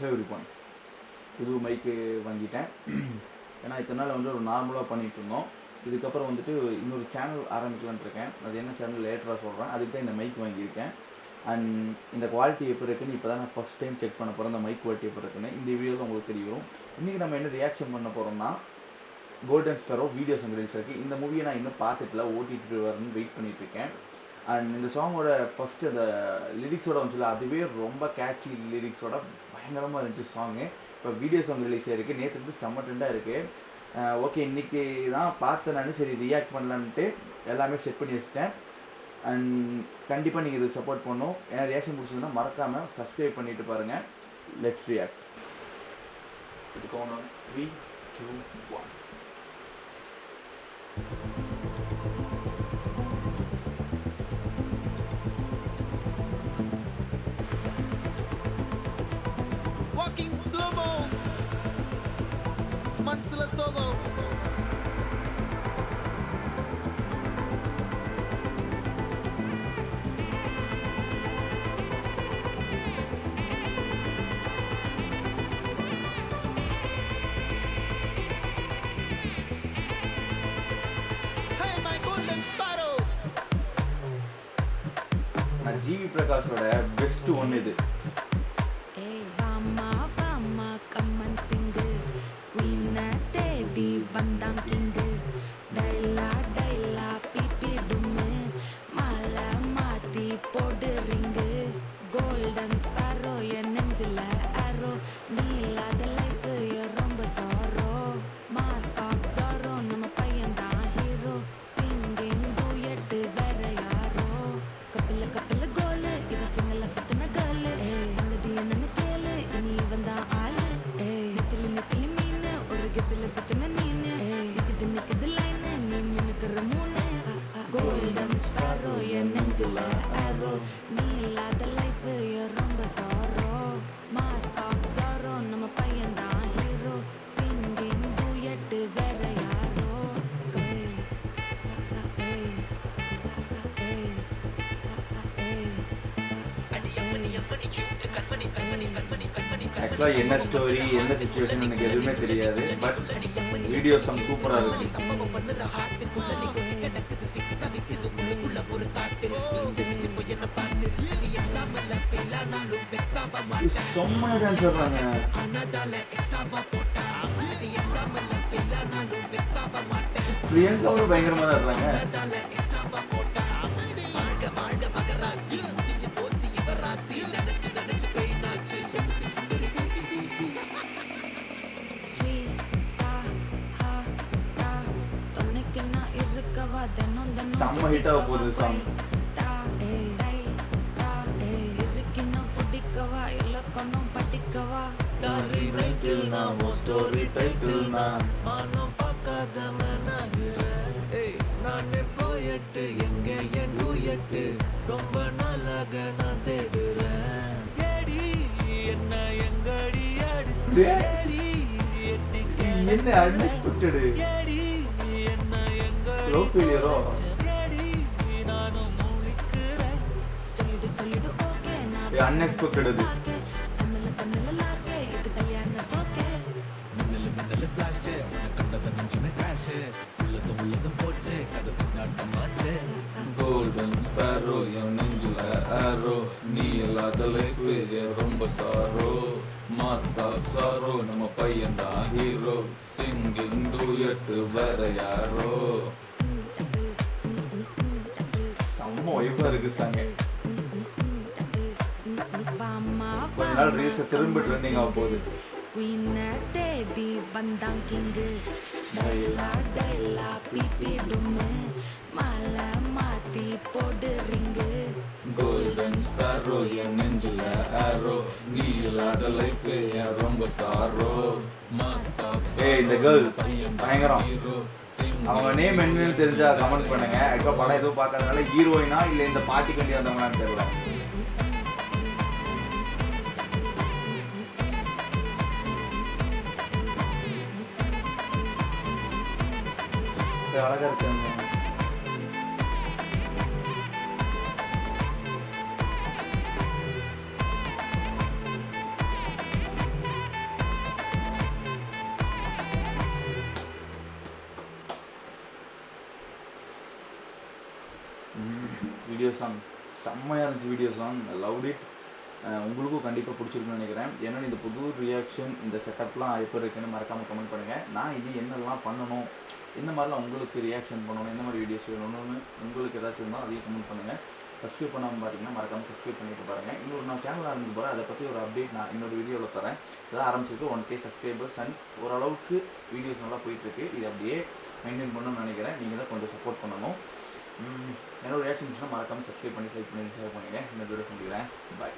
Everyone புது மைக்கு வாங்கிட்டேன். ஏன்னா இத்தனை நாள் வந்து ஒரு நார்மலாக பண்ணிகிட்டு இருந்தோம். இதுக்கப்புறம் வந்துட்டு இன்னொரு சேனல் ஆரம்பிக்கலான்ட்டு இருக்கேன். அது என்ன சேனல் லேட்டராக சொல்கிறேன். அதுக்கு தான் இந்த மைக் வாங்கியிருக்கேன். அண்ட் இந்த குவாலிட்டி எப்படி இருக்குன்னு இப்போ தான் நான் ஃபஸ்ட் டைம் செக் பண்ண போகிறேன். இந்த மைக் குவாலிட்டி எப்படி இருக்குன்னு இந்த வீடியோவில் உங்களுக்கு தெரியும். இன்றைக்கி நம்ம என்ன ரியாக்ஷன் பண்ண போகிறோம்னா, golden Sparrow videos and reels இருக்குது. இந்த மூவியை நான் இன்னும் பார்த்துட்டுல ஓடிடி வரணும்னு வெயிட் பண்ணிகிட்ருக்கேன். அண்ட் இந்த சாங்கோட ஃபஸ்ட்டு அந்த லிரிக்ஸோட வந்துச்சுல, அதுவே ரொம்ப கேட்சி லிரிக்ஸோட பயங்கரமாக இருந்துச்சு சாங்கு. இப்போ வீடியோ சாங் ரிலீஸ் ஆகிருக்கு. நேற்று வந்து செம்ம ட்ரெண்டாக இருக்குது. ஓகே, இன்றைக்கி தான் பார்த்தேன் நான். சரி ரியாக்ட் பண்ணலான்ட்டு எல்லாமே செட் பண்ணி வச்சுட்டேன். அண்ட் கண்டிப்பாக நீங்கள் இதுக்கு சப்போர்ட் பண்ணணும். ஏன்னா ரியாக்ஷன் பிடிச்சதுன்னா மறக்காமல் சப்ஸ்கிரைப் பண்ணிவிட்டு பாருங்கள். Let's react. இதுக்கு 3, 2, 1. Walking slow-mo, Mansala solo. Hey, my golden sparrow. நான் ஜிவி பிரகாஷோட பெஸ்ட் ஒன்று இது. ஆக்சுவலாக என்ன ஸ்டோரி என்ன சுச்சுவேஷன் எனக்கு எதுவுமே தெரியாது. பட் வீடியோ சாங் சூப்பராக இருக்கு. செம்மையா டான்ஸ் ஆடுறாங்க. பிரியங்காவும் பயங்கரமாக தான் ஆடுறாங்க. செம்ம ஹிட்டாக போகுது சாங். ரொம்ப நாளாக நான் தேடுறேன். என்ன அன்எக்ஸ்பெக்டட் லவ் ஃபெயிலியரோ? அன்எக்ஸ்பெக்டட் அது. கோல்டன் ஸ்பேரோ என் நெஞ்சில ஆரோ, நீ இல்லாத லைஃப் ரொம்ப சாரோ, மாஸ்க் ஆஃப் சாரோ நம்ம பையன் தான் ஹீரோ, சிங்கிங் டூயட் வேற யாரோ. செம்ம வைப்பா இருக்கு சாங்க. கொஞ்ச நாள் ரீல்ஸை திரும்ப ட்ரெண்டிங் ஆக போகுது. குயினை தேடி வந்தான் கிங்கு, டைலா டைலா பிபி டும்மு, மாலை மாத்தி போடுறீங்க. கோல்டன் ஸ்பேரோ என் நெஞ்சில ஆரோ, நீ இல்லாத லைஃப் என் ரொம்ப சாரோ. ஏய், இந்த கேர்ள் பயங்கரம். அவங்க நேம் என்னன்னு தெரிஞ்சா கமெண்ட் பண்ணுங்க. ஆக்சுவலாக படம் எதுவும் பார்க்கறதுனால ஹீரோயினா இல்லை இந்த பாட்டிக்கு வேண்டி வந்தவங்களான்னு தெரியல. அழகா இருக்காங்க. வீடியோஸ் ஆன் செம்மையாக இருந்துச்சு வீடியோஸ் ஆன் லவ் இட். உங்களுக்கும் கண்டிப்பாக பிடிச்சிருக்குன்னு நினைக்கிறேன். ஏன்னா இந்த புது ரியாக்ஷன் இந்த செட்டப்லாம் எப்போ இருக்குன்னு மறக்காமல் கமெண்ட் பண்ணுங்கள். நான் இது என்னெல்லாம் பண்ணணும், எந்த மாதிரிலாம் உங்களுக்கு ரியாக்ஷன் பண்ணணும், எந்த மாதிரி வீடியோஸ் வேணும்னு உங்களுக்கு ஏதாச்சும் இருந்தால் அதையும் கமெண்ட் பண்ணுங்கள். சப்ஸ்கிரைப் பண்ணாமல் பார்த்தீங்கன்னா மறக்காமல் சப்ஸ்கிரைப் பண்ணிட்டு பாருங்கள். இன்னொரு நான் சேனல் ஆரம்பிக்க போகிறேன், அதை பற்றி ஒரு அப்டேட் நான் இன்னொரு வீடியோவில் தரேன். இதான் ஆரம்பிச்சிருக்கு 1K சப்ஸ்கிரைபர்ஸ் அண்ட் ஓரளவுக்கு வீடியோஸ் நல்லா போயிட்டுருக்கு. இது அப்படியே மெயின்டைன் பண்ணணும்னு நினைக்கிறேன். நீங்கள் தான் கொஞ்சம் சப்போர்ட் பண்ணணும். என்னோட ரியாக்ஷன்ஸ்னால் மறக்காமல் சப்ஸ்கிரைப் பண்ணி லைக் பண்ணி ஷேர் பண்ணுங்கள். இந்த வீடியோ சந்திக்கிறேன். பாய்.